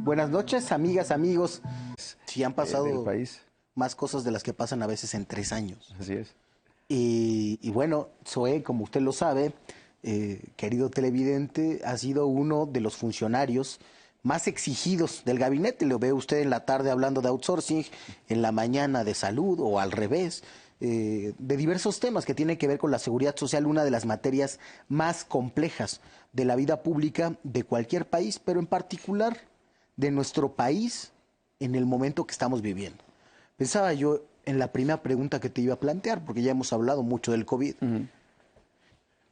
Buenas noches, amigas, amigos. Sí, han pasado del país. más cosas de las que pasan a veces en 3 años. Así es. Y bueno, Zoé, como usted lo sabe, querido televidente, ha sido uno de los funcionarios más exigidos del gabinete. Lo ve usted en la tarde hablando de outsourcing, en la mañana de salud o al revés, de diversos temas que tienen que ver con la seguridad social, una de las materias más complejas de la vida pública de cualquier país, pero en particular de nuestro país en el momento que estamos viviendo. Pensaba yo en la primera pregunta que te iba a plantear, porque ya hemos hablado mucho del COVID.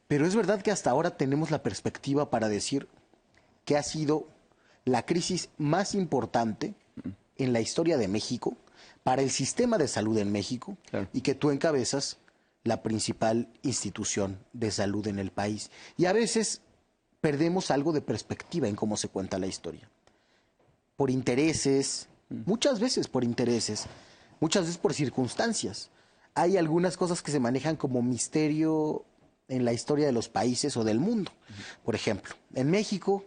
Pero es verdad que hasta ahora tenemos la perspectiva para decir que ha sido la crisis más importante en la historia de México, para el sistema de salud en México, Claro. y que tú encabezas la principal institución de salud en el país. Y a veces perdemos algo de perspectiva en cómo se cuenta la historia. Por intereses, muchas veces por intereses, muchas veces por circunstancias. Hay algunas cosas que se manejan como misterio en la historia de los países o del mundo. Por ejemplo, en México,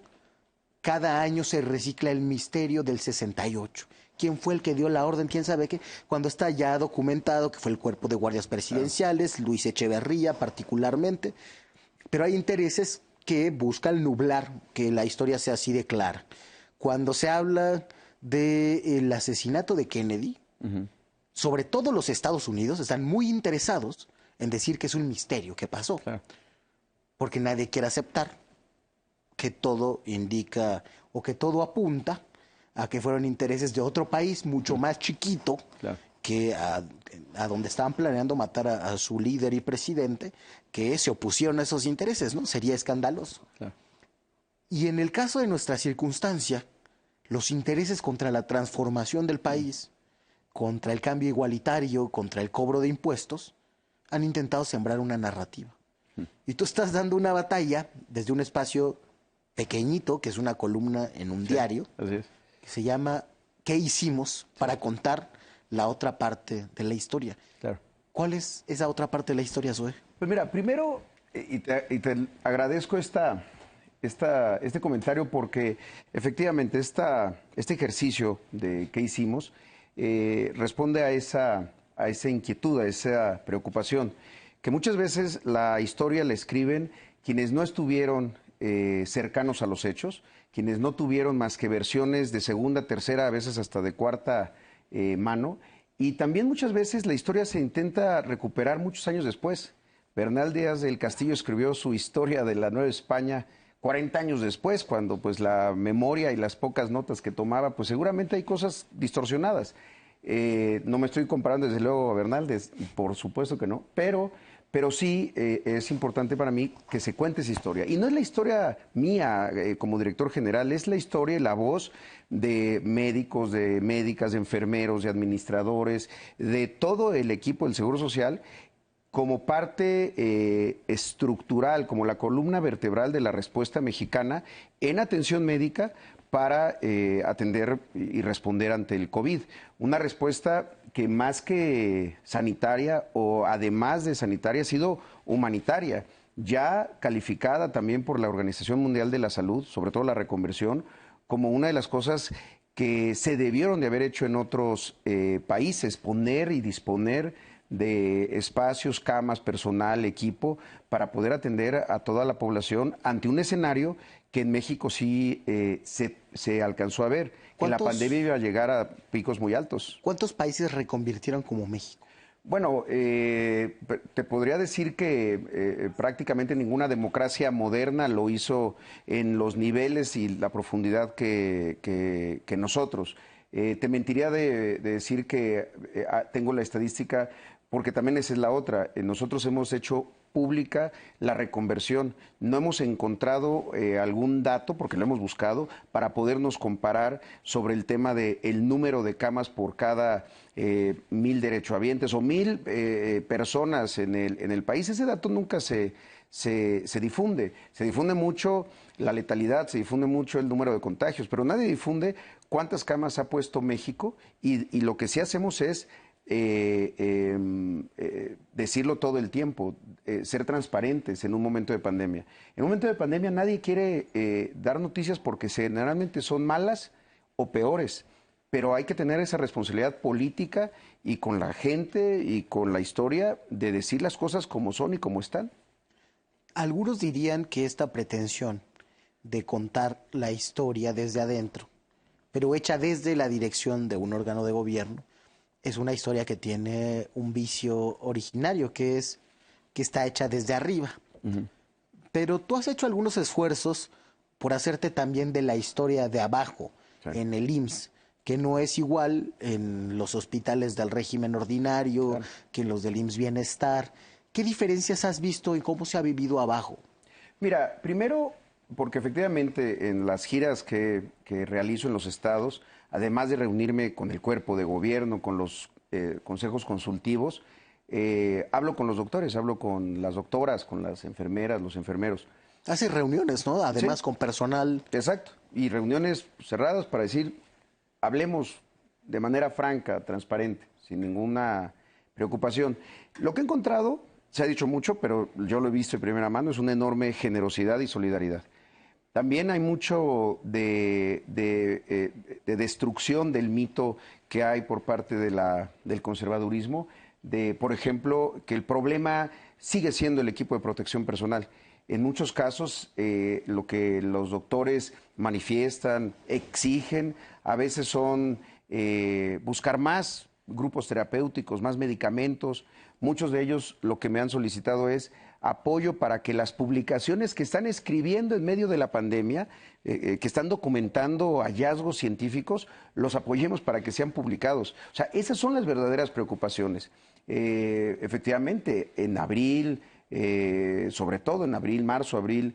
cada año se recicla el misterio del 68. ¿Quién fue el que dio la orden? ¿Quién sabe qué? Cuando está ya documentado que fue el cuerpo de guardias presidenciales, Luis Echeverría particularmente, pero hay intereses que buscan nublar que la historia sea así de clara. Cuando se habla del asesinato de Kennedy, sobre todo los Estados Unidos están muy interesados en decir que es un misterio que pasó, Claro. porque nadie quiere aceptar que todo indica o que todo apunta a que fueron intereses de otro país mucho más chiquito Claro. que a donde estaban planeando matar a su líder y presidente, que se opusieron a esos intereses, ¿no? Sería escandaloso. Claro. Y en el caso de nuestra circunstancia, los intereses contra la transformación del país, contra el cambio igualitario, contra el cobro de impuestos, han intentado sembrar una narrativa. Y tú estás dando una batalla desde un espacio pequeñito, que es una columna en un diario, Así es. que se llama ¿Qué hicimos para contar la otra parte de la historia? Claro. ¿Cuál es esa otra parte de la historia, Zoe? Pues mira, primero, y te agradezco este comentario porque efectivamente este ejercicio de qué hicimos responde a esa inquietud, a esa preocupación, que muchas veces la historia la escriben quienes no estuvieron cercanos a los hechos, quienes no tuvieron más que versiones de segunda, tercera, a veces hasta de cuarta mano. Y también muchas veces la historia se intenta recuperar muchos años después. Bernal Díaz del Castillo escribió su historia de la Nueva España 40 años después, cuando pues la memoria y las pocas notas que tomaba, pues seguramente hay cosas distorsionadas. No me estoy comparando desde luego a Bernal, por supuesto que no, pero sí es importante para mí que se cuente esa historia. Y no es la historia mía como director general, es la historia y la voz de médicos, de médicas, de enfermeros, de administradores, de todo el equipo del Seguro Social, como parte estructural, como la columna vertebral de la respuesta mexicana en atención médica para atender y responder ante el COVID. Una respuesta que más que sanitaria o además de sanitaria ha sido humanitaria, ya calificada también por la Organización Mundial de la Salud, sobre todo la reconversión, como una de las cosas que se debieron de haber hecho en otros países, poner y disponer de espacios, camas, personal, equipo, para poder atender a toda la población ante un escenario que en México sí se alcanzó a ver, que la pandemia iba a llegar a picos muy altos. ¿Cuántos países reconvirtieron como México? Bueno, te podría decir que prácticamente ninguna democracia moderna lo hizo en los niveles y la profundidad que nosotros. Te mentiría de decir que tengo la estadística, porque también esa es la otra. Nosotros hemos hecho pública la reconversión. No hemos encontrado algún dato, porque lo hemos buscado, para podernos comparar sobre el tema del número de camas por cada 1000 derechohabientes o 1000 personas en el país. Ese dato nunca se difunde. Se difunde mucho la letalidad, se difunde mucho el número de contagios, pero nadie difunde cuántas camas ha puesto México y lo que sí hacemos es decirlo todo el tiempo, ser transparentes en un momento de pandemia. En un momento de pandemia nadie quiere dar noticias porque generalmente son malas o peores. Pero hay que tener esa responsabilidad política y con la gente y con la historia de decir las cosas como son y como están. Algunos dirían que esta pretensión de contar la historia desde adentro, pero hecha desde la dirección de un órgano de gobierno, es una historia que tiene un vicio originario, que es que está hecha desde arriba. Pero tú has hecho algunos esfuerzos por hacerte también de la historia de abajo, Sí. en el IMSS, que no es igual en los hospitales del régimen ordinario, Claro. que en los del IMSS Bienestar. ¿Qué diferencias has visto en cómo se ha vivido abajo? Mira, primero, porque efectivamente en las giras que realizo en los estados, además de reunirme con el cuerpo de gobierno, con los consejos consultivos, hablo con los doctores, hablo con las doctoras, con las enfermeras, los enfermeros. Haces reuniones, ¿no? Además Sí. con personal. Exacto. Y reuniones cerradas para decir, hablemos de manera franca, transparente, sin ninguna preocupación. Lo que he encontrado, se ha dicho mucho, pero yo lo he visto de primera mano, es una enorme generosidad y solidaridad. También hay mucho de destrucción del mito que hay por parte del conservadurismo, de, por ejemplo, que el problema sigue siendo el equipo de protección personal. En muchos casos, lo que los doctores manifiestan, exigen, a veces son buscar más grupos terapéuticos, más medicamentos. Muchos de ellos lo que me han solicitado es apoyo para que las publicaciones que están escribiendo en medio de la pandemia, que están documentando hallazgos científicos, los apoyemos para que sean publicados. O sea, esas son las verdaderas preocupaciones. Efectivamente, en abril, sobre todo en abril, marzo, abril,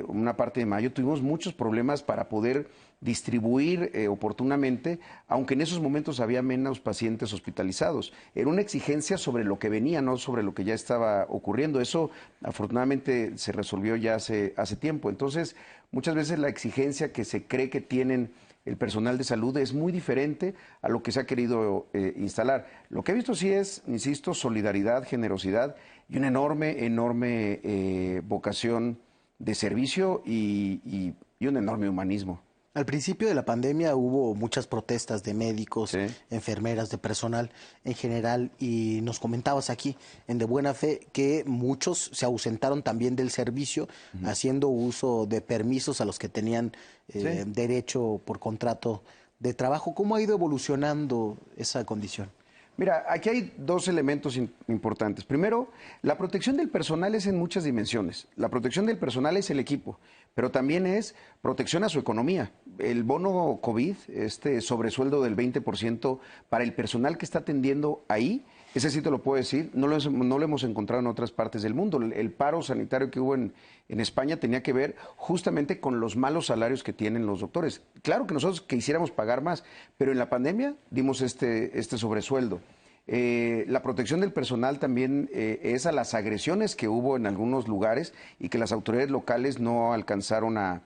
una parte de mayo, tuvimos muchos problemas para poder distribuir oportunamente, aunque en esos momentos había menos pacientes hospitalizados. Era una exigencia sobre lo que venía, no sobre lo que ya estaba ocurriendo. Eso afortunadamente se resolvió ya hace tiempo. Entonces, muchas veces la exigencia que se cree que tienen el personal de salud es muy diferente a lo que se ha querido instalar. Lo que he visto sí es, insisto, solidaridad, generosidad y una enorme vocación de servicio y un enorme humanismo. Al principio de la pandemia hubo muchas protestas de médicos, Sí. enfermeras, de personal en general, y nos comentabas aquí en De Buena Fe que muchos se ausentaron también del servicio, haciendo uso de permisos a los que tenían Sí. derecho por contrato de trabajo. ¿Cómo ha ido evolucionando esa condición? Mira, aquí hay dos elementos importantes. Primero, la protección del personal es en muchas dimensiones. La protección del personal es el equipo, pero también es protección a su economía. El bono COVID, este sobresueldo del 20% para el personal que está atendiendo ahí, ese sí te lo puedo decir, no lo hemos encontrado en otras partes del mundo. El paro sanitario que hubo en España tenía que ver justamente con los malos salarios que tienen los doctores. Claro que nosotros quisiéramos pagar más, pero en la pandemia dimos este sobresueldo. La protección del personal también es a las agresiones que hubo en algunos lugares y que las autoridades locales no alcanzaron a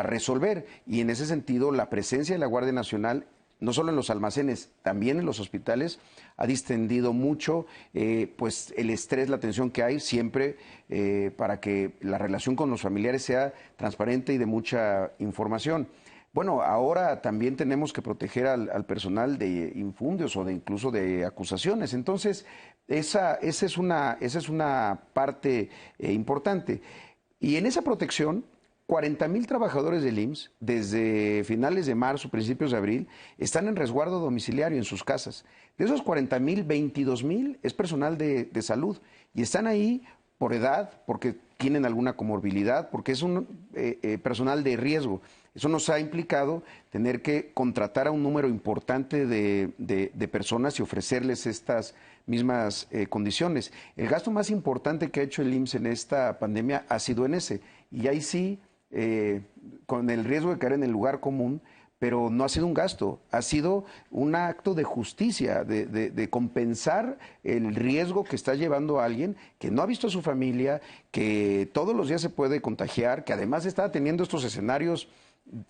resolver. Y en ese sentido, la presencia de la Guardia Nacional, no solo en los almacenes, también en los hospitales, ha distendido mucho pues el estrés, la tensión que hay siempre para que la relación con los familiares sea transparente y de mucha información. Bueno, ahora también tenemos que proteger al personal de infundios o de incluso de acusaciones. Entonces, esa es una parte importante. Y en esa protección, 40,000 trabajadores del IMSS, desde finales de marzo, principios de abril, están en resguardo domiciliario en sus casas. De esos 40,000, 22,000 es personal de salud y están ahí por edad, porque tienen alguna comorbilidad, porque es un personal de riesgo. Eso nos ha implicado tener que contratar a un número importante de personas y ofrecerles estas mismas condiciones. El gasto más importante que ha hecho el IMSS en esta pandemia ha sido en ese. Y ahí sí, con el riesgo de caer en el lugar común, pero no ha sido un gasto, ha sido un acto de justicia, de compensar el riesgo que está llevando a alguien que no ha visto a su familia, que todos los días se puede contagiar, que además está teniendo estos escenarios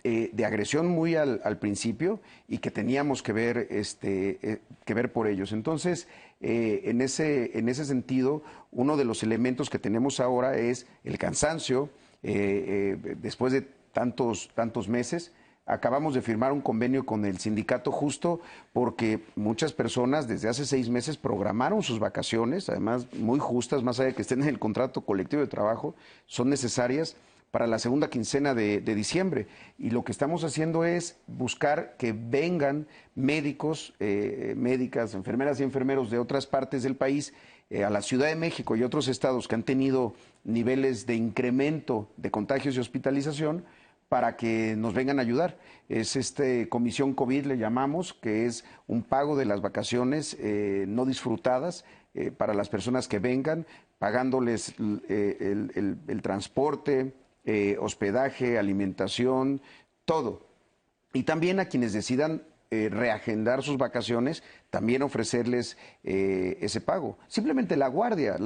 de agresión muy al principio y que teníamos que ver por ellos. Entonces, en ese sentido, uno de los elementos que tenemos ahora es el cansancio, después de tantos meses, acabamos de firmar un convenio con el sindicato justo porque muchas personas desde hace 6 meses programaron sus vacaciones, además muy justas, más allá de que estén en el contrato colectivo de trabajo, son necesarias para la segunda quincena de diciembre. Y lo que estamos haciendo es buscar que vengan médicos, médicas, enfermeras y enfermeros de otras partes del país a la Ciudad de México y otros estados que han tenido niveles de incremento de contagios y hospitalización para que nos vengan a ayudar. Es comisión COVID, le llamamos, que es un pago de las vacaciones no disfrutadas para las personas que vengan, pagándoles el transporte, hospedaje, alimentación, todo. Y también a quienes decidan reagendar sus vacaciones, también ofrecerles ese pago. Simplemente la guardia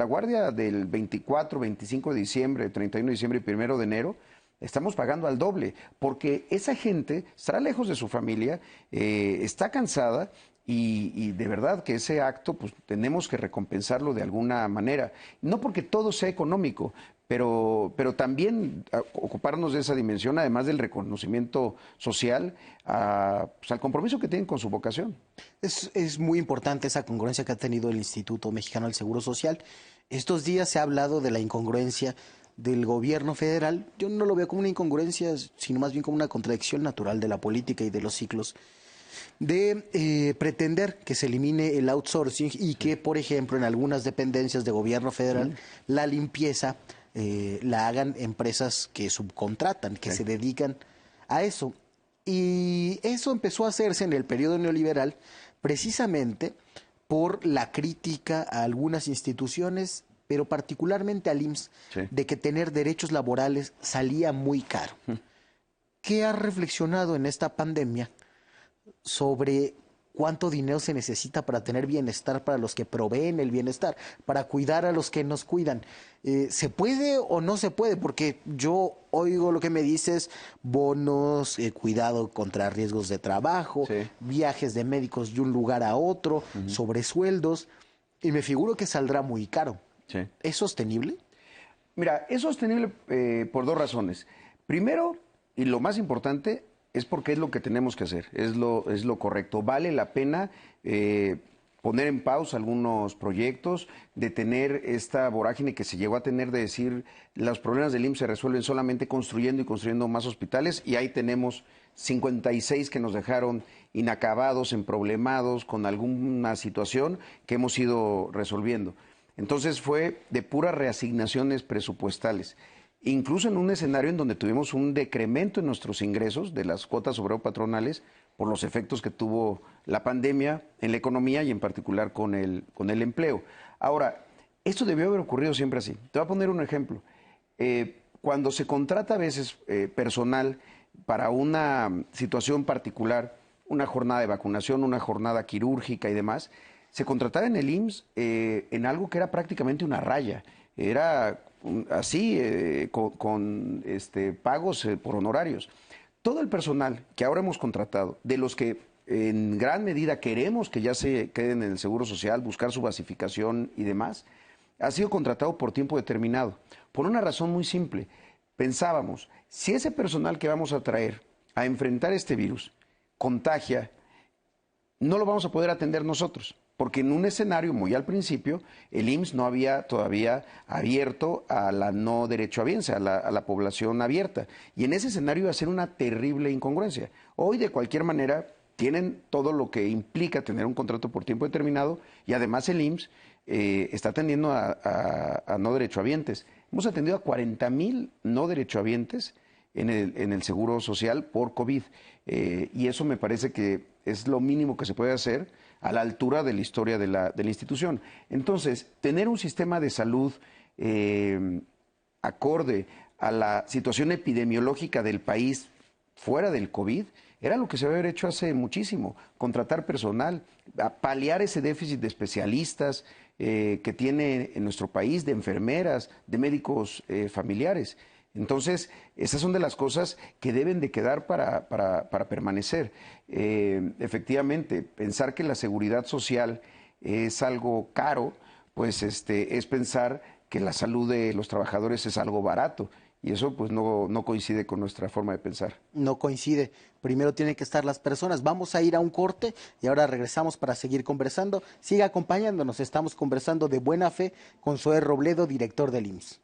del 24, 25 de diciembre, 31 de diciembre y 1 de enero, estamos pagando al doble, porque esa gente estará lejos de su familia, está cansada y de verdad que ese acto pues tenemos que recompensarlo de alguna manera. No porque todo sea económico, pero también ocuparnos de esa dimensión, además del reconocimiento social, pues, al compromiso que tienen con su vocación. Es muy importante esa congruencia que ha tenido el Instituto Mexicano del Seguro Social. Estos días se ha hablado de la incongruencia del gobierno federal. Yo no lo veo como una incongruencia, sino más bien como una contradicción natural de la política y de los ciclos, de pretender que se elimine el outsourcing y que, por ejemplo, en algunas dependencias de gobierno federal, la limpieza la hagan empresas que subcontratan, que se dedican a eso. Y eso empezó a hacerse en el periodo neoliberal precisamente por la crítica a algunas instituciones, pero particularmente al IMSS, de que tener derechos laborales salía muy caro. ¿Qué has reflexionado en esta pandemia sobre cuánto dinero se necesita para tener bienestar para los que proveen el bienestar, para cuidar a los que nos cuidan? ¿Se puede o no se puede? Porque yo oigo lo que me dices, bonos, cuidado contra riesgos de trabajo, viajes de médicos de un lugar a otro, sobresueldos, y me figuro que saldrá muy caro. ¿Es sostenible? Mira, es sostenible por 2 razones. Primero, y lo más importante, es porque es lo que tenemos que hacer, es lo correcto. Vale la pena poner en pausa algunos proyectos, detener esta vorágine que se llegó a tener de decir los problemas del IMSS se resuelven solamente construyendo y construyendo más hospitales, y ahí tenemos 56 que nos dejaron inacabados, emproblemados, con alguna situación que hemos ido resolviendo. Entonces fue de puras reasignaciones presupuestales. Incluso en un escenario en donde tuvimos un decremento en nuestros ingresos de las cuotas obrero-patronales por los efectos que tuvo la pandemia en la economía y en particular con el empleo. Ahora, esto debió haber ocurrido siempre así. Te voy a poner un ejemplo. Cuando se contrata a veces personal para una situación particular, una jornada de vacunación, una jornada quirúrgica y demás, se contrataba en el IMSS en algo que era prácticamente una raya. Era así, con pagos por honorarios. Todo el personal que ahora hemos contratado, de los que en gran medida queremos que ya se queden en el Seguro Social, buscar su basificación y demás, ha sido contratado por tiempo determinado, por una razón muy simple. Pensábamos, si ese personal que vamos a traer a enfrentar este virus contagia, no lo vamos a poder atender nosotros, porque en un escenario muy al principio, el IMSS no había todavía abierto a la no derechohabiense, a la población abierta. Y en ese escenario iba a ser una terrible incongruencia. Hoy, de cualquier manera, tienen todo lo que implica tener un contrato por tiempo determinado, y además el IMSS está atendiendo a no derechohabientes. Hemos atendido a 40,000 no derechohabientes en el Seguro Social por COVID. Y eso me parece que es lo mínimo que se puede hacer a la altura de la historia de la institución. Entonces, tener un sistema de salud acorde a la situación epidemiológica del país fuera del COVID era lo que se había hecho hace muchísimo. Contratar personal, paliar ese déficit de especialistas que tiene en nuestro país, de enfermeras, de médicos familiares. Entonces, esas son de las cosas que deben de quedar para permanecer. Efectivamente, pensar que la seguridad social es algo caro, pues es pensar que la salud de los trabajadores es algo barato. Y eso pues no coincide con nuestra forma de pensar. No coincide. Primero tienen que estar las personas. Vamos a ir a un corte y ahora regresamos para seguir conversando. Siga acompañándonos. Estamos conversando de buena fe con Zoé Robledo, director del IMSS.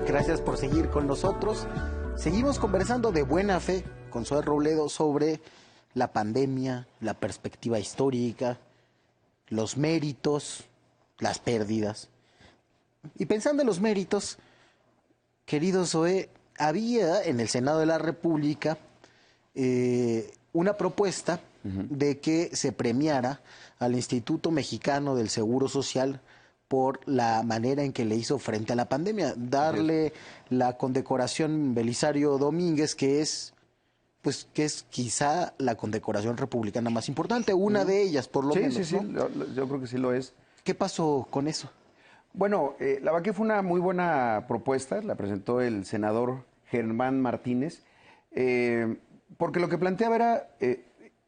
Gracias por seguir con nosotros. Seguimos conversando de buena fe con Zoé Robledo sobre la pandemia, la perspectiva histórica, los méritos, las pérdidas. Y pensando en los méritos, querido Zoé, había en el Senado de la República una propuesta de que se premiara al Instituto Mexicano del Seguro Social por la manera en que le hizo frente a la pandemia, darle la condecoración Belisario Domínguez, que es quizá la condecoración republicana más importante, una de ellas por lo menos. Sí, ¿no? yo creo que sí lo es. ¿Qué pasó con eso? Bueno, la verdad que fue una muy buena propuesta, la presentó el senador Germán Martínez, porque lo que planteaba era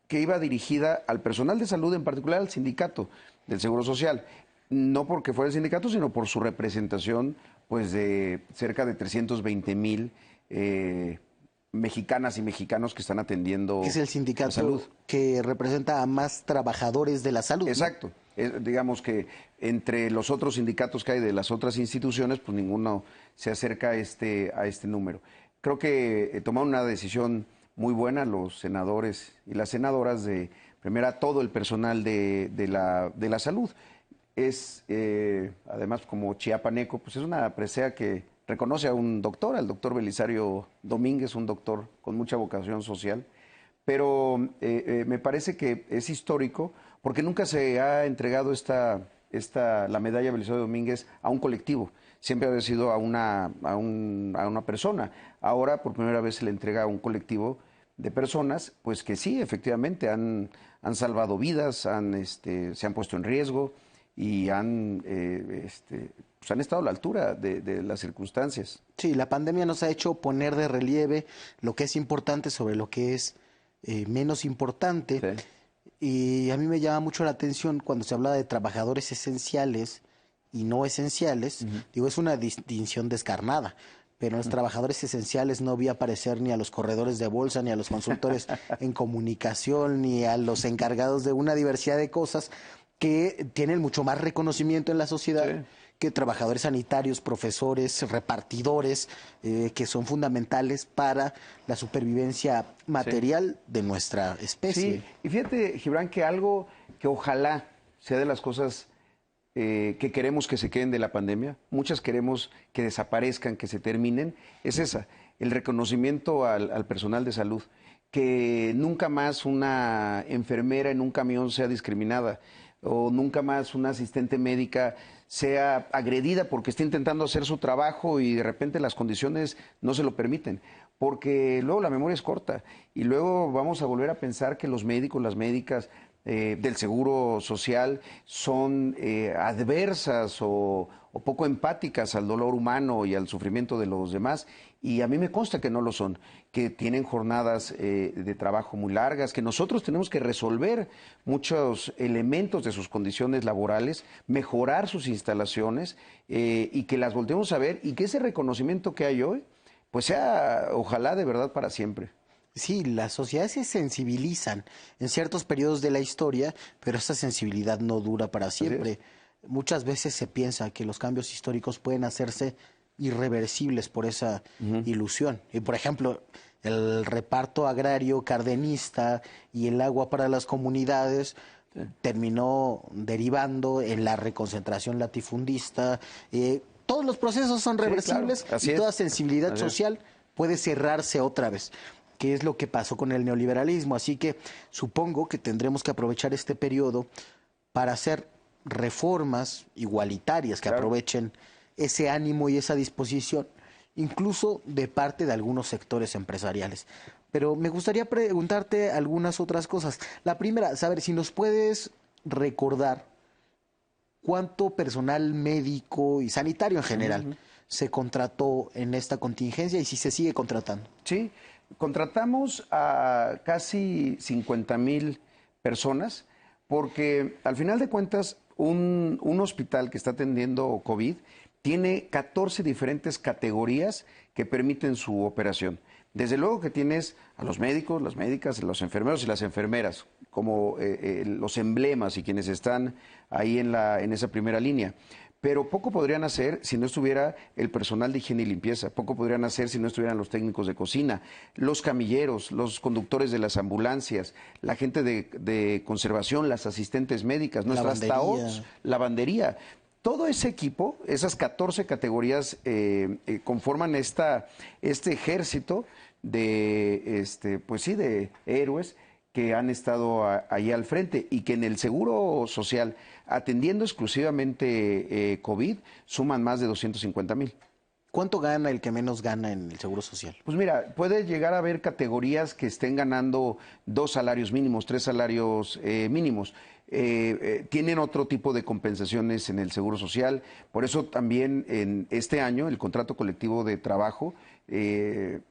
que iba dirigida al personal de salud, en particular al sindicato del Seguro Social. No porque fuera el sindicato, sino por su representación pues de cerca de 320,000 mexicanas y mexicanos que están atendiendo Es el sindicato que representa a más trabajadores de la salud. Exacto. Digamos que entre los otros sindicatos que hay de las otras instituciones, pues ninguno se acerca a este número. Creo que tomaron una decisión muy buena los senadores y las senadoras de premiar a todo el personal de la salud. Es, además, como chiapaneco, pues es una presea que reconoce a un doctor, al doctor Belisario Domínguez, un doctor con mucha vocación social, pero me parece que es histórico porque nunca se ha entregado la medalla Belisario Domínguez a un colectivo, siempre ha sido a una persona. Ahora, por primera vez, se le entrega a un colectivo de personas, pues que sí, efectivamente, han salvado vidas, se han puesto en riesgo y han estado a la altura de las circunstancias. Sí, la pandemia nos ha hecho poner de relieve lo que es importante sobre lo que es menos importante. Sí. Y a mí me llama mucho la atención cuando se habla de trabajadores esenciales y no esenciales. Digo, es una distinción descarnada. Pero los trabajadores esenciales no vi aparecer ni a los corredores de bolsa, ni a los consultores en comunicación, ni a los encargados de una diversidad de cosas que tienen mucho más reconocimiento en la sociedad que trabajadores sanitarios, profesores, repartidores, que son fundamentales para la supervivencia material de nuestra especie. Sí, y fíjate, Gibran, que algo que ojalá sea de las cosas que queremos que se queden de la pandemia, muchas queremos que desaparezcan, que se terminen, es esa, el reconocimiento al personal de salud, que nunca más una enfermera en un camión sea discriminada, o nunca más una asistente médica sea agredida porque está intentando hacer su trabajo y de repente las condiciones no se lo permiten, porque luego la memoria es corta y luego vamos a volver a pensar que los médicos, las médicas del Seguro Social son adversas o poco empáticas al dolor humano y al sufrimiento de los demás. Y a mí me consta que no lo son, que tienen jornadas de trabajo muy largas, que nosotros tenemos que resolver muchos elementos de sus condiciones laborales, mejorar sus instalaciones y que las volteemos a ver y que ese reconocimiento que hay hoy, pues sea ojalá de verdad para siempre. Sí, las sociedades se sensibilizan en ciertos periodos de la historia, pero esa sensibilidad no dura para siempre. Muchas veces se piensa que los cambios históricos pueden hacerse irreversibles por esa ilusión. Y por ejemplo, el reparto agrario cardenista y el agua para las comunidades terminó derivando en la reconcentración latifundista. Todos los procesos son reversibles claro, así y toda es. sensibilidad Así social puede cerrarse otra vez, que es lo que pasó con el neoliberalismo. Así que supongo que tendremos que aprovechar este periodo para hacer reformas igualitarias que Claro. aprovechen ese ánimo y esa disposición, incluso de parte de algunos sectores empresariales. Pero me gustaría preguntarte algunas otras cosas. La primera, saber si nos puedes recordar cuánto personal médico y sanitario en general se contrató en esta contingencia y si se sigue contratando. Sí, contratamos a casi 50,000 personas porque al final de cuentas un hospital que está atendiendo COVID tiene 14 diferentes categorías que permiten su operación. Desde luego que tienes a los médicos, las médicas, los enfermeros y las enfermeras como los emblemas y quienes están ahí en esa primera línea. Pero poco podrían hacer si no estuviera el personal de higiene y limpieza, poco podrían hacer si no estuvieran los técnicos de cocina, los camilleros, los conductores de las ambulancias, la gente de conservación, las asistentes médicas, nuestras TAOs, lavandería. Todo ese equipo, esas 14 categorías conforman este ejército pues sí, de héroes que han estado ahí al frente y que en el Seguro Social, atendiendo exclusivamente COVID, suman más de 250,000. ¿Cuánto gana el que menos gana en el Seguro Social? Pues mira, puede llegar a haber categorías que estén ganando 2 salarios mínimos, 3 salarios mínimos. Tienen otro tipo de compensaciones en el Seguro Social. Por eso también en este año el contrato colectivo de trabajo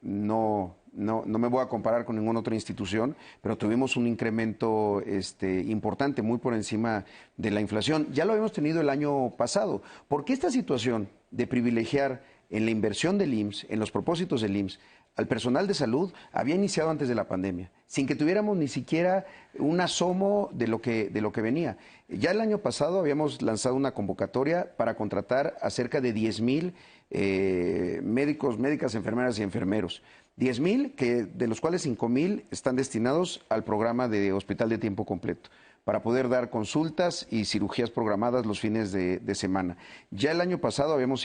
no me voy a comparar con ninguna otra institución, pero tuvimos un incremento importante, muy por encima de la inflación. Ya lo habíamos tenido el año pasado. ¿Por qué esta situación de privilegiar en la inversión del IMSS, en los propósitos del IMSS, al personal de salud había iniciado antes de la pandemia, sin que tuviéramos ni siquiera un asomo de lo que venía? Ya el año pasado habíamos lanzado una convocatoria para contratar a cerca de 10,000 médicos, médicas, enfermeras y enfermeros. 10,000, de los cuales 5,000 están destinados al programa de hospital de tiempo completo, para poder dar consultas y cirugías programadas los fines de semana. Ya el año pasado habíamos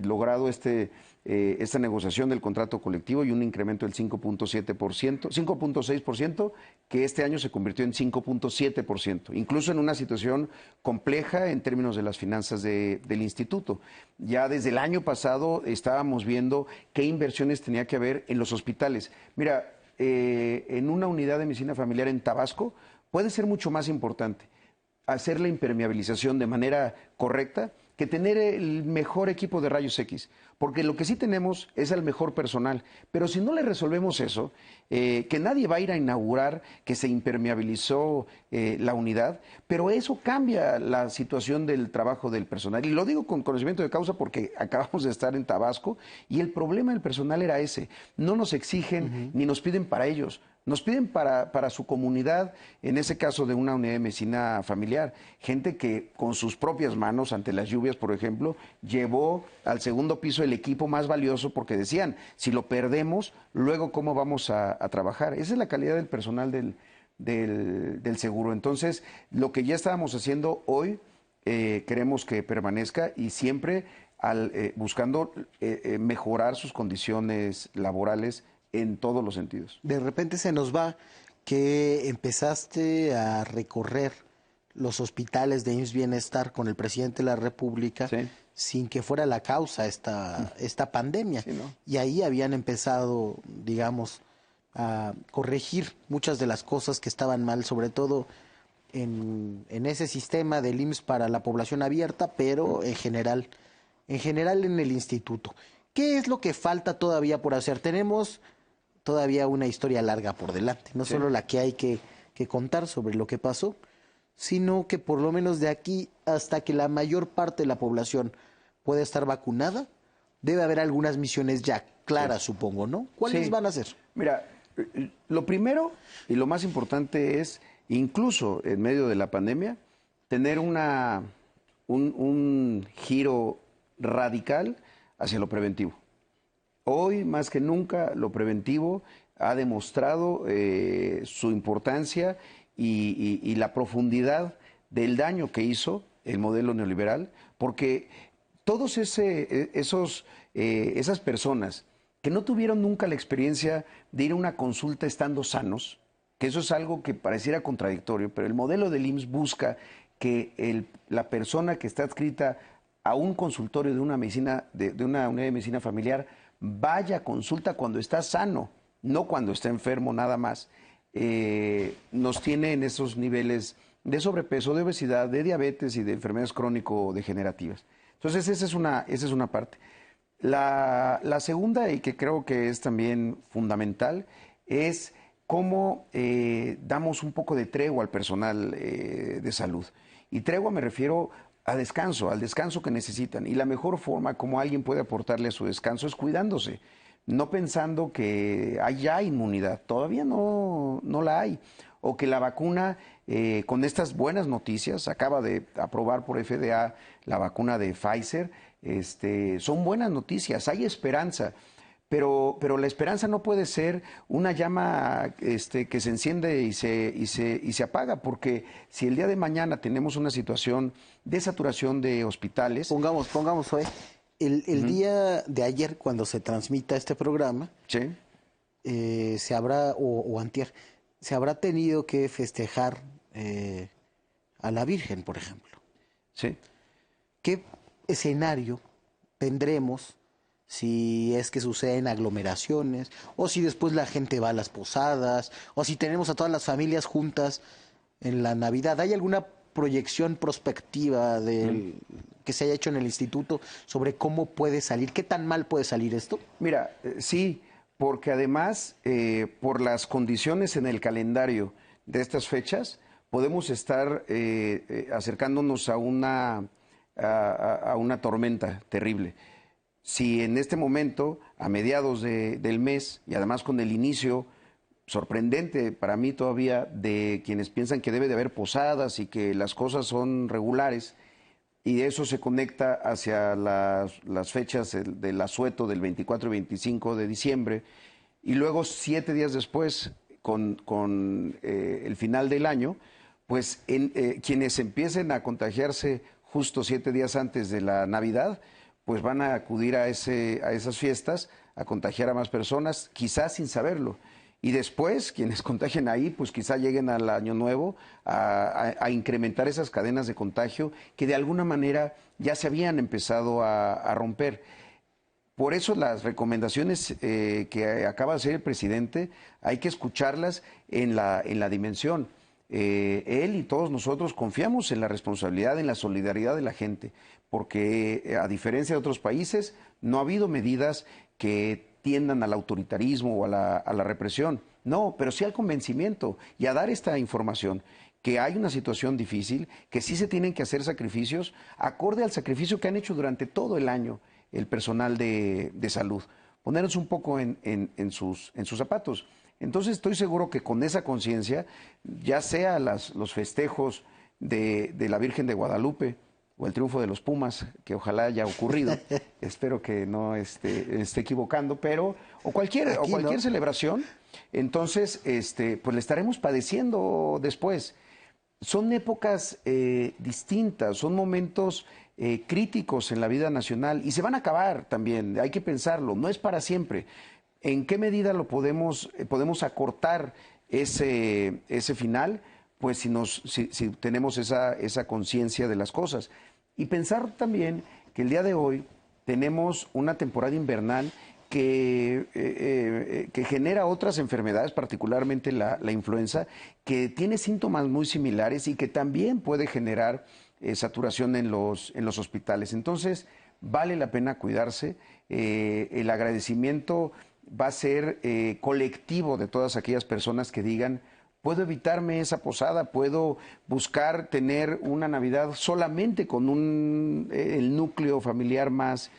logrado esta negociación del contrato colectivo y un incremento del 5.7%, 5.6%, que este año se convirtió en 5.7%, incluso en una situación compleja en términos de las finanzas del instituto. Ya desde el año pasado estábamos viendo qué inversiones tenía que haber en los hospitales. Mira, en una unidad de medicina familiar en Tabasco, puede ser mucho más importante hacer la impermeabilización de manera correcta que tener el mejor equipo de rayos X, porque lo que sí tenemos es el mejor personal, pero si no le resolvemos eso, que nadie va a ir a inaugurar que se impermeabilizó la unidad, pero eso cambia la situación del trabajo del personal. Y lo digo con conocimiento de causa porque acabamos de estar en Tabasco y el problema del personal era ese. No nos exigen ni nos piden para ellos. Nos piden para su comunidad, en ese caso de una unidad de medicina familiar, gente que con sus propias manos, ante las lluvias, por ejemplo, llevó al segundo piso el equipo más valioso porque decían, si lo perdemos, luego ¿cómo vamos a trabajar? Esa es la calidad del personal del seguro. Entonces, lo que ya estábamos haciendo hoy, queremos que permanezca y siempre buscando mejorar sus condiciones laborales en todos los sentidos. De repente se nos va que empezaste a recorrer los hospitales de IMSS Bienestar con el presidente de la República sin que fuera la causa esta pandemia. Sí, ¿no? Y ahí habían empezado, digamos, a corregir muchas de las cosas que estaban mal, sobre todo en ese sistema del IMSS para la población abierta, pero en general en el instituto. ¿Qué es lo que falta todavía por hacer? Tenemos todavía una historia larga por delante, no solo la que hay que contar sobre lo que pasó, sino que por lo menos de aquí hasta que la mayor parte de la población pueda estar vacunada, debe haber algunas misiones ya claras, supongo, ¿no? ¿Cuáles van a ser? Mira, lo primero y lo más importante es, incluso en medio de la pandemia, tener un giro radical hacia lo preventivo. Hoy, más que nunca, lo preventivo ha demostrado su importancia y la profundidad del daño que hizo el modelo neoliberal, porque todos esas personas que no tuvieron nunca la experiencia de ir a una consulta estando sanos, que eso es algo que pareciera contradictorio, pero el modelo del IMSS busca que la persona que está adscrita a un consultorio de una medicina, de una unidad de medicina familiar, vaya, consulta cuando está sano, no cuando está enfermo nada más. Nos tiene en esos niveles de sobrepeso, de obesidad, de diabetes y de enfermedades crónico-degenerativas. Entonces, esa es una parte. La segunda, y que creo que es también fundamental, es cómo damos un poco de tregua al personal de salud. Y tregua me refiero a descanso, al descanso que necesitan. Y la mejor forma como alguien puede aportarle a su descanso es cuidándose, no pensando que hay ya inmunidad. Todavía no la hay. O que la vacuna, con estas buenas noticias, acaba de aprobar por FDA la vacuna de Pfizer, son buenas noticias, hay esperanza. Pero la esperanza no puede ser una llama que se enciende y se apaga, porque si el día de mañana tenemos una situación de saturación de hospitales... Pongamos hoy, el día de ayer, cuando se transmita este programa, ¿sí? Se habrá, o antier, se habrá tenido que festejar a la Virgen, por ejemplo. Sí. ¿Qué escenario tendremos si es que suceden aglomeraciones, o si después la gente va a las posadas, o si tenemos a todas las familias juntas en la Navidad? ¿Hay alguna proyección prospectiva que se haya hecho en el instituto sobre cómo puede salir, qué tan mal puede salir esto? Mira, sí, porque además, por las condiciones en el calendario de estas fechas, podemos estar acercándonos a una tormenta terrible. Si en este momento, a mediados del mes, y además con el inicio sorprendente para mí todavía de quienes piensan que debe de haber posadas y que las cosas son regulares, y eso se conecta hacia las fechas del asueto del 24 y 25 de diciembre, y luego 7 días después, con el final del año, pues quienes empiecen a contagiarse justo 7 días antes de la Navidad, pues van a acudir a esas fiestas, a contagiar a más personas, quizás sin saberlo. Y después, quienes contagien ahí, pues quizá lleguen al Año Nuevo a incrementar esas cadenas de contagio que de alguna manera ya se habían empezado a romper. Por eso las recomendaciones que acaba de hacer el presidente, hay que escucharlas en la dimensión. Él y todos nosotros confiamos en la responsabilidad, en la solidaridad de la gente, porque a diferencia de otros países, no ha habido medidas que tiendan al autoritarismo o a la represión. No, pero sí al convencimiento y a dar esta información, que hay una situación difícil, que sí se tienen que hacer sacrificios, acorde al sacrificio que han hecho durante todo el año el personal de salud. Ponernos un poco en sus zapatos. Entonces estoy seguro que con esa conciencia, ya sea los festejos de la Virgen de Guadalupe o el triunfo de los Pumas, que ojalá haya ocurrido, espero que no esté equivocando, pero o cualquier ¿no? celebración, entonces pues le estaremos padeciendo después. Son épocas distintas, son momentos críticos en la vida nacional y se van a acabar también, hay que pensarlo, no es para siempre. ¿En qué medida lo podemos acortar ese final? Pues si tenemos esa conciencia de las cosas. Y pensar también que el día de hoy tenemos una temporada invernal que genera otras enfermedades, particularmente la influenza, que tiene síntomas muy similares y que también puede generar saturación en los hospitales. Entonces, vale la pena cuidarse. El agradecimiento va a ser colectivo de todas aquellas personas que digan: puedo evitarme esa posada, puedo buscar tener una Navidad solamente con el núcleo familiar más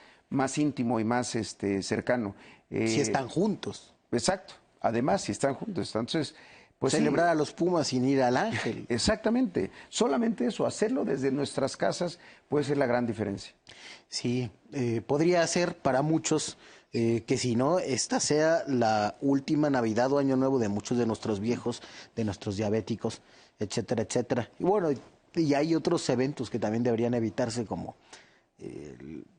íntimo y más cercano. Si están juntos. Exacto, además si están juntos. Entonces, pues celebrar a los Pumas sin ir al Ángel. Exactamente, solamente eso, hacerlo desde nuestras casas puede ser la gran diferencia. Sí, podría ser para muchos que si no, esta sea la última Navidad o Año Nuevo de muchos de nuestros viejos, de nuestros diabéticos, etcétera, etcétera. Y bueno, y hay otros eventos que también deberían evitarse, como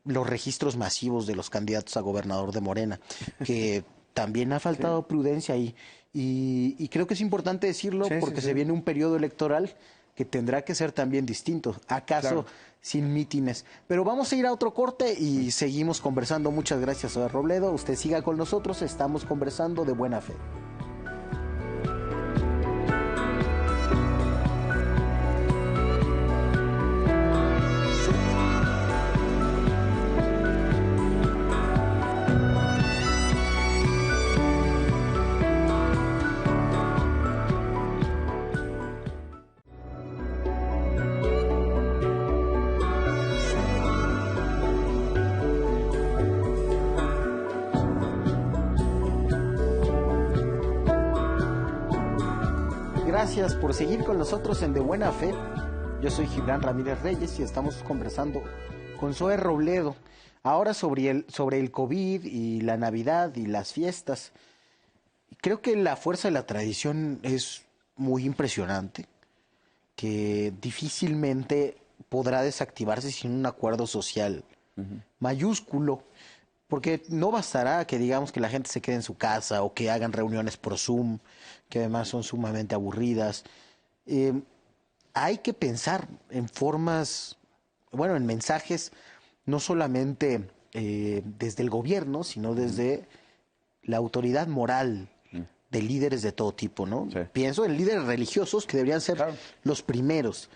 los registros masivos de los candidatos a gobernador de Morena, que también ha faltado prudencia ahí. Y creo que es importante decirlo porque se viene un periodo electoral que tendrá que ser también distinto, acaso Claro. sin mítines. Pero vamos a ir a otro corte y seguimos conversando. Muchas gracias, Zoe Robledo. Usted siga con nosotros, estamos conversando de buena fe. Gracias por seguir con nosotros en De Buena Fe. Yo soy Gibran Ramírez Reyes y estamos conversando con Zoe Robledo. Ahora sobre el COVID y la Navidad y las fiestas. Creo que la fuerza de la tradición es muy impresionante, que difícilmente podrá desactivarse sin un acuerdo social mayúsculo, porque no bastará que digamos que la gente se quede en su casa o que hagan reuniones por Zoom, que además son sumamente aburridas. Hay que pensar en formas, bueno, en mensajes, no solamente desde el gobierno, sino desde la autoridad moral de líderes de todo tipo, ¿no? Sí. Pienso en líderes religiosos que deberían ser Claro. los primeros.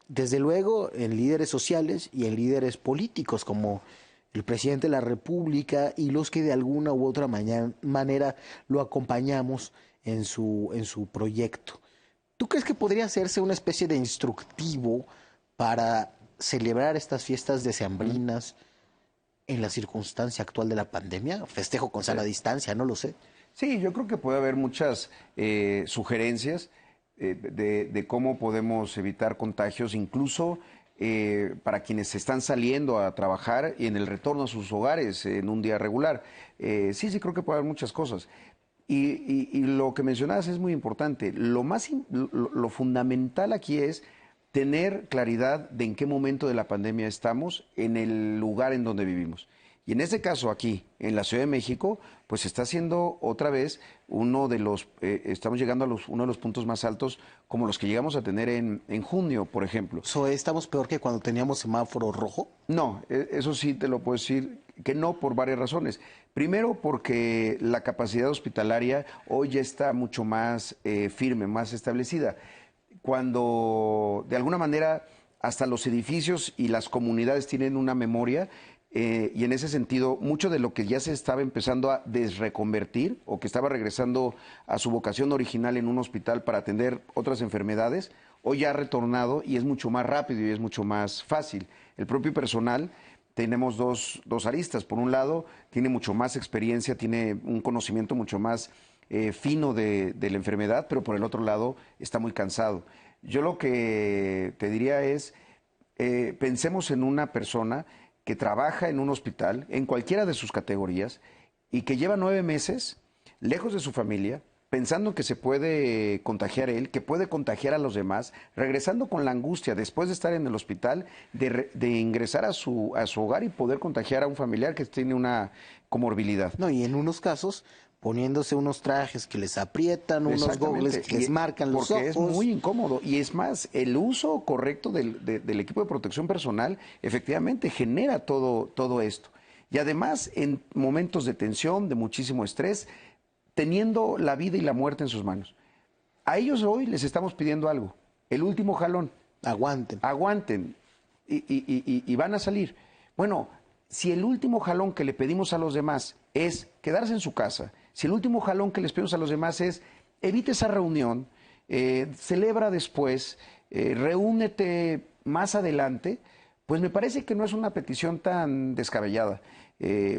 Desde luego en líderes sociales y en líderes políticos como el presidente de la República y los que de alguna u otra manera lo acompañamos en su proyecto. ¿Tú crees que podría hacerse una especie de instructivo para celebrar estas fiestas decembrinas en la circunstancia actual de la pandemia? Festejo con sana distancia, no lo sé. Sí, yo creo que puede haber muchas sugerencias de cómo podemos evitar contagios, incluso para quienes están saliendo a trabajar y en el retorno a sus hogares en un día regular. Sí, creo que puede haber muchas cosas. Y lo que mencionabas es muy importante. Lo fundamental aquí es tener claridad de en qué momento de la pandemia estamos en el lugar en donde vivimos. Y en este caso aquí, en la Ciudad de México, pues está siendo otra vez estamos llegando a uno de los puntos más altos como los que llegamos a tener en junio, por ejemplo. ¿Estamos peor que cuando teníamos semáforo rojo? No, eso sí te lo puedo decir que no por varias razones. Primero porque la capacidad hospitalaria hoy ya está mucho más firme, más establecida. Cuando de alguna manera hasta los edificios y las comunidades tienen una memoria y en ese sentido mucho de lo que ya se estaba empezando a desreconvertir o que estaba regresando a su vocación original en un hospital para atender otras enfermedades, hoy ya ha retornado y es mucho más rápido y es mucho más fácil. El propio personal, tenemos dos aristas. Por un lado, tiene mucho más experiencia, tiene un conocimiento mucho más fino de la enfermedad, pero por el otro lado está muy cansado. Yo lo que te diría es, pensemos en una persona que trabaja en un hospital, en cualquiera de sus categorías, y que lleva 9 meses lejos de su familia, pensando que se puede contagiar él, que puede contagiar a los demás, regresando con la angustia después de estar en el hospital, de ingresar a su hogar y poder contagiar a un familiar que tiene una comorbilidad. No, y en unos casos poniéndose unos trajes que les aprietan, unos gogles que les marcan los ojos. Porque es muy incómodo. Y es más, el uso correcto del equipo de protección personal efectivamente genera todo esto. Y además, en momentos de tensión, de muchísimo estrés, teniendo la vida y la muerte en sus manos. A ellos hoy les estamos pidiendo algo, el último jalón. Aguanten. Aguanten y van a salir. Bueno, si el último jalón que le pedimos a los demás es quedarse en su casa, si el último jalón que les pedimos a los demás es evite esa reunión, celebra después, reúnete más adelante, pues me parece que no es una petición tan descabellada.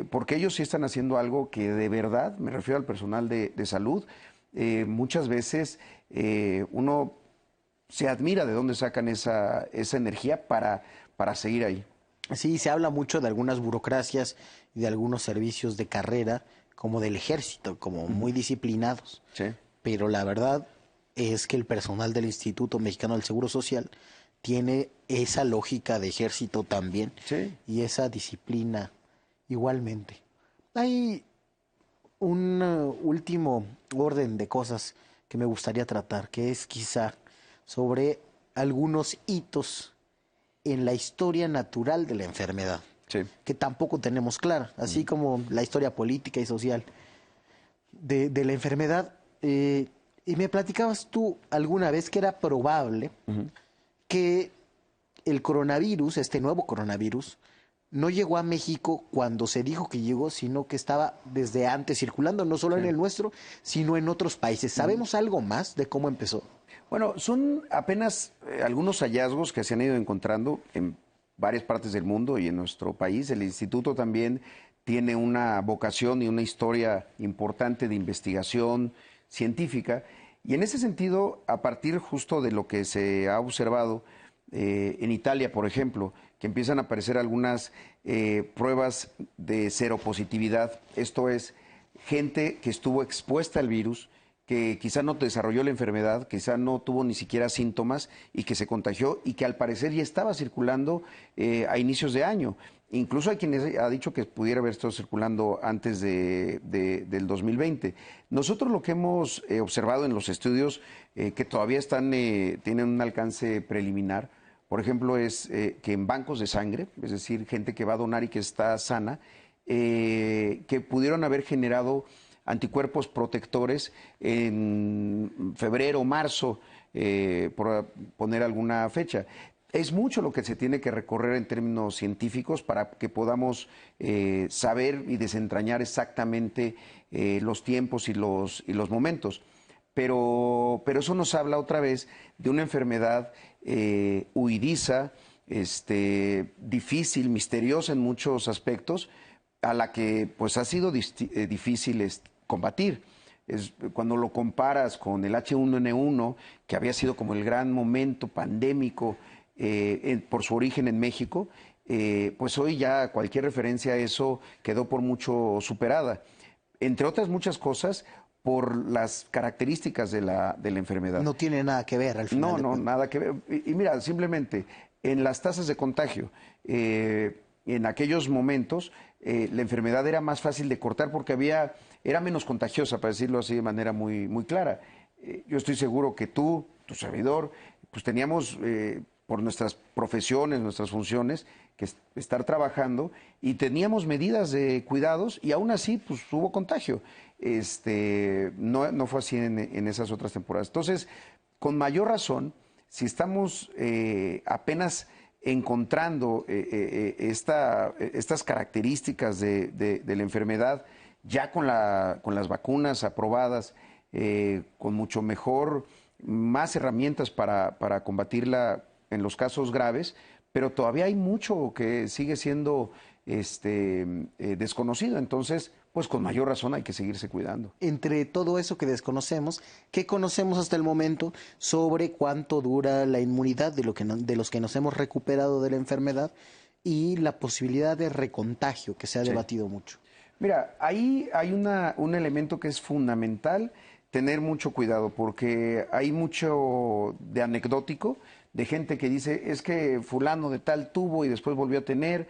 Porque ellos sí están haciendo algo que de verdad, me refiero al personal de salud, muchas veces uno se admira de dónde sacan esa energía para seguir ahí. Sí, se habla mucho de algunas burocracias y de algunos servicios de carrera, como del ejército, como muy disciplinados. Sí. Pero la verdad es que el personal del Instituto Mexicano del Seguro Social tiene esa lógica de ejército también, Sí. y esa disciplina igualmente. Hay un último orden de cosas que me gustaría tratar, que es quizá sobre algunos hitos en la historia natural de la enfermedad, Sí. que tampoco tenemos clara, así como la historia política y social de la enfermedad. Y me platicabas tú alguna vez que era probable que el coronavirus, este nuevo coronavirus, no llegó a México cuando se dijo que llegó, sino que estaba desde antes circulando, no solo en el nuestro, sino en otros países. ¿Sabemos algo más de cómo empezó? Bueno, son apenas algunos hallazgos que se han ido encontrando en varias partes del mundo y en nuestro país. El instituto también tiene una vocación y una historia importante de investigación científica. Y en ese sentido, a partir justo de lo que se ha observado en Italia, por ejemplo, que empiezan a aparecer algunas pruebas de seropositividad, esto es, gente que estuvo expuesta al virus, que quizá no desarrolló la enfermedad, quizá no tuvo ni siquiera síntomas y que se contagió y que al parecer ya estaba circulando a inicios de año. Incluso hay quien ha dicho que pudiera haber estado circulando antes del 2020. Nosotros lo que hemos observado en los estudios que todavía tienen un alcance preliminar, por ejemplo, es que en bancos de sangre, es decir, gente que va a donar y que está sana, que pudieron haber generado anticuerpos protectores en febrero, marzo, por poner alguna fecha. Es mucho lo que se tiene que recorrer en términos científicos para que podamos saber y desentrañar exactamente los tiempos y los momentos. Pero eso nos habla otra vez de una enfermedad huidiza, difícil, misteriosa en muchos aspectos, a la que pues ha sido difícil combatir. Cuando lo comparas con el H1N1, que había sido como el gran momento pandémico por su origen en México, pues hoy ya cualquier referencia a eso quedó por mucho superada. Entre otras muchas cosas, por las características de la enfermedad. No tiene nada que ver al final. No, nada que ver. Y mira, simplemente en las tasas de contagio, en aquellos momentos, la enfermedad era más fácil de cortar porque era menos contagiosa, para decirlo así de manera muy, muy clara. Yo estoy seguro que tú, tu servidor, pues teníamos por nuestras profesiones, nuestras funciones, que estar trabajando y teníamos medidas de cuidados y aún así pues hubo contagio. No fue así en esas otras temporadas. Entonces, con mayor razón, si estamos apenas encontrando estas características de la enfermedad, ya con las vacunas aprobadas, con mucho mejor, más herramientas para combatirla en los casos graves, pero todavía hay mucho que sigue siendo desconocido. Entonces, pues con mayor razón hay que seguirse cuidando. Entre todo eso que desconocemos, ¿qué conocemos hasta el momento sobre cuánto dura la inmunidad de los que nos hemos recuperado de la enfermedad y la posibilidad de recontagio que se ha debatido mucho? Mira, ahí hay un elemento que es fundamental tener mucho cuidado porque hay mucho de anecdótico, de gente que dice, es que fulano de tal tuvo y después volvió a tener,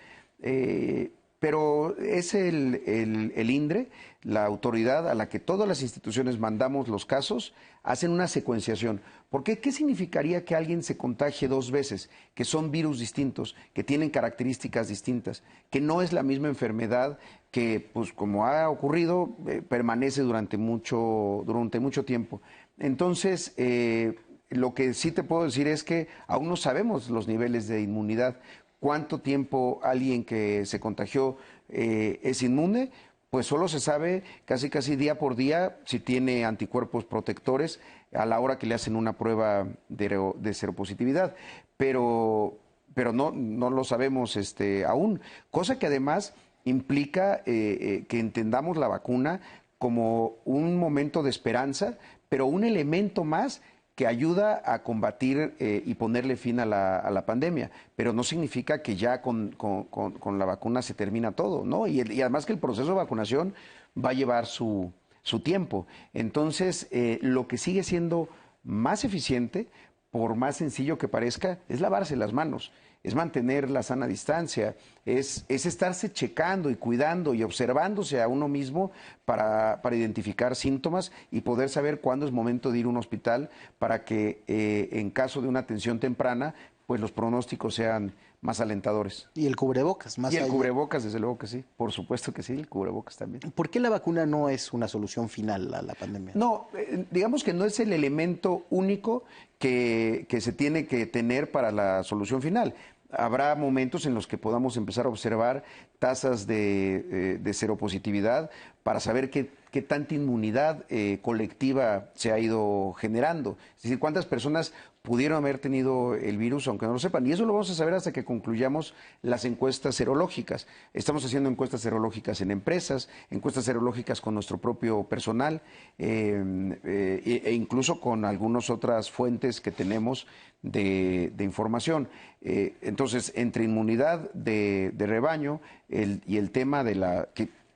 pero es el INDRE, la autoridad a la que todas las instituciones mandamos los casos, hacen una secuenciación. ¿Por qué? ¿Qué significaría que alguien se contagie dos veces? Que son virus distintos, que tienen características distintas, que no es la misma enfermedad que, pues como ha ocurrido, permanece durante mucho tiempo. Entonces, lo que sí te puedo decir es que aún no sabemos los niveles de inmunidad. ¿Cuánto tiempo alguien que se contagió es inmune? Pues solo se sabe casi día por día si tiene anticuerpos protectores a la hora que le hacen una prueba de seropositividad. Pero no lo sabemos aún. Cosa que además implica que entendamos la vacuna como un momento de esperanza, pero un elemento más que ayuda a combatir y ponerle fin a la pandemia, pero no significa que ya con la vacuna se termina todo, ¿no? Y además que el proceso de vacunación va a llevar su tiempo. Entonces, lo que sigue siendo más eficiente, por más sencillo que parezca, es lavarse las manos. es mantener la sana distancia, es estarse checando y cuidando y observándose a uno mismo para identificar síntomas y poder saber cuándo es momento de ir a un hospital para que en caso de una atención temprana, pues los pronósticos sean más alentadores. Y el cubrebocas, más Y el allá. cubrebocas, desde luego que sí, por supuesto que sí, el cubrebocas también. ¿Por qué la vacuna no es una solución final a la pandemia? No, digamos que no es el elemento único que se tiene que tener para la solución final. Habrá momentos en los que podamos empezar a observar tasas de seropositividad para saber qué tanta inmunidad colectiva se ha ido generando. Es decir, cuántas personas pudieron haber tenido el virus, aunque no lo sepan. Y eso lo vamos a saber hasta que concluyamos las encuestas serológicas. Estamos haciendo encuestas serológicas en empresas, encuestas serológicas con nuestro propio personal e incluso con algunas otras fuentes que tenemos de información. Entonces, entre inmunidad de rebaño y el tema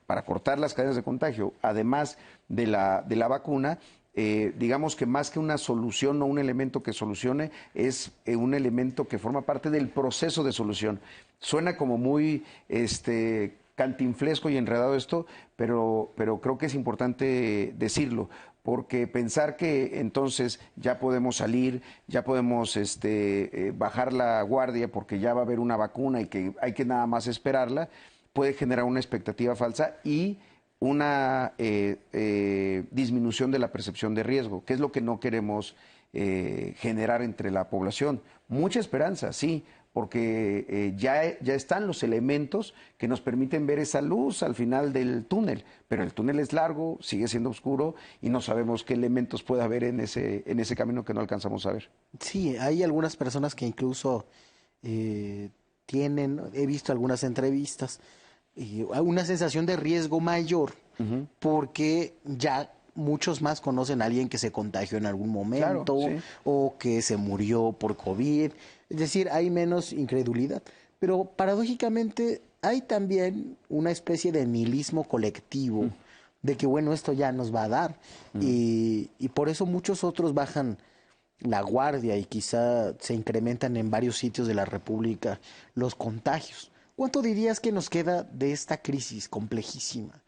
para cortar las cadenas de contagio, además de la vacuna, digamos que más que una solución o un elemento que solucione, es un elemento que forma parte del proceso de solución. Suena como muy cantinflesco y enredado esto, pero creo que es importante decirlo, porque pensar que entonces ya podemos salir, ya podemos bajar la guardia porque ya va a haber una vacuna y que hay que nada más esperarla, puede generar una expectativa falsa y una disminución de la percepción de riesgo, que es lo que no queremos generar entre la población. Mucha esperanza, sí, porque ya están los elementos que nos permiten ver esa luz al final del túnel, pero el túnel es largo, sigue siendo oscuro y no sabemos qué elementos puede haber en ese camino que no alcanzamos a ver. Sí, hay algunas personas que incluso he visto algunas entrevistas, una sensación de riesgo mayor porque ya muchos más conocen a alguien que se contagió en algún momento, Claro, sí. o que se murió por COVID. Es decir, hay menos incredulidad. Pero paradójicamente hay también una especie de nihilismo colectivo de que, bueno, esto ya nos va a dar. Y por eso muchos otros bajan la guardia y quizá se incrementan en varios sitios de la República los contagios. ¿Cuánto dirías que nos queda de esta crisis complejísima?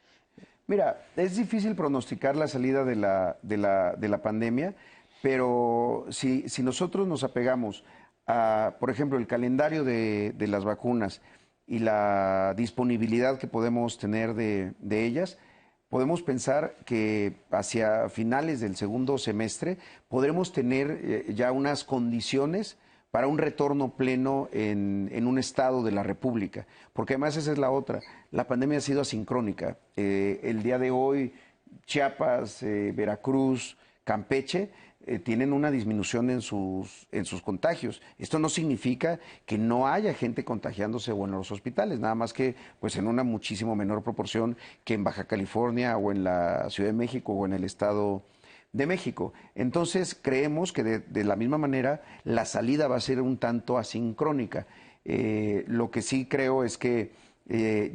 Mira, es difícil pronosticar la salida de la pandemia, pero si nosotros nos apegamos a, por ejemplo, el calendario de las vacunas y la disponibilidad que podemos tener de ellas, podemos pensar que hacia finales del segundo semestre podremos tener ya unas condiciones para un retorno pleno en un estado de la República. Porque además esa es la otra. La pandemia ha sido asincrónica. El día de hoy, Chiapas, Veracruz, Campeche, tienen una disminución en sus contagios. Esto no significa que no haya gente contagiándose o en los hospitales, nada más que pues en una muchísimo menor proporción que en Baja California o en la Ciudad de México o en el Estado de México. Entonces creemos que de la misma manera la salida va a ser un tanto asincrónica. Lo que sí creo es que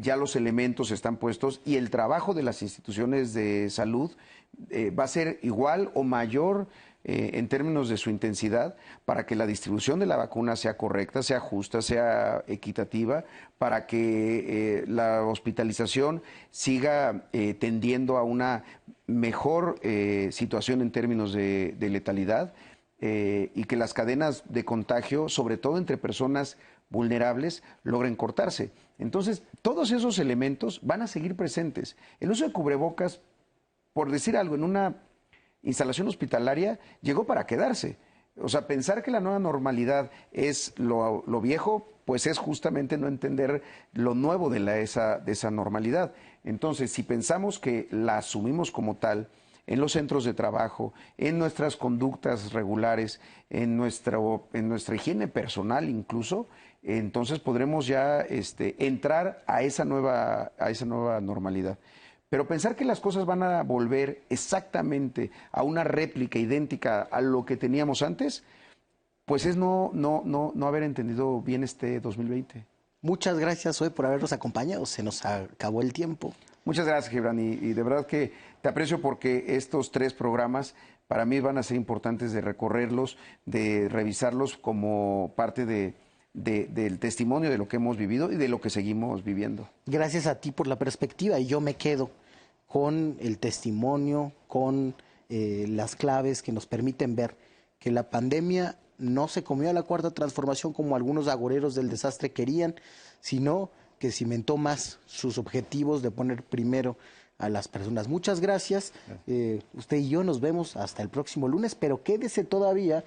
ya los elementos están puestos y el trabajo de las instituciones de salud va a ser igual o mayor en términos de su intensidad para que la distribución de la vacuna sea correcta, sea justa, sea equitativa, para que la hospitalización siga tendiendo a una mejor situación en términos de letalidad y que las cadenas de contagio, sobre todo entre personas vulnerables, logren cortarse. Entonces, todos esos elementos van a seguir presentes. El uso de cubrebocas, por decir algo, en una instalación hospitalaria llegó para quedarse. O sea, pensar que la nueva normalidad es lo viejo, pues es justamente no entender lo nuevo de esa normalidad. Entonces, si pensamos que la asumimos como tal, en los centros de trabajo, en nuestras conductas regulares, en nuestra higiene personal incluso, entonces podremos ya entrar a esa nueva normalidad. Pero pensar que las cosas van a volver exactamente a una réplica idéntica a lo que teníamos antes, pues es no haber entendido bien este 2020. Muchas gracias hoy por habernos acompañado. Se nos acabó el tiempo. Muchas gracias, Gibran, y de verdad que te aprecio porque estos 3 programas para mí van a ser importantes de recorrerlos, de revisarlos como parte de del testimonio de lo que hemos vivido y de lo que seguimos viviendo. Gracias a ti por la perspectiva y yo me quedo con el testimonio, con las claves que nos permiten ver que la pandemia no se comió a la cuarta transformación como algunos agoreros del desastre querían, sino que cimentó más sus objetivos de poner primero a las personas. Muchas gracias. Usted y yo nos vemos hasta el próximo lunes, pero quédese todavía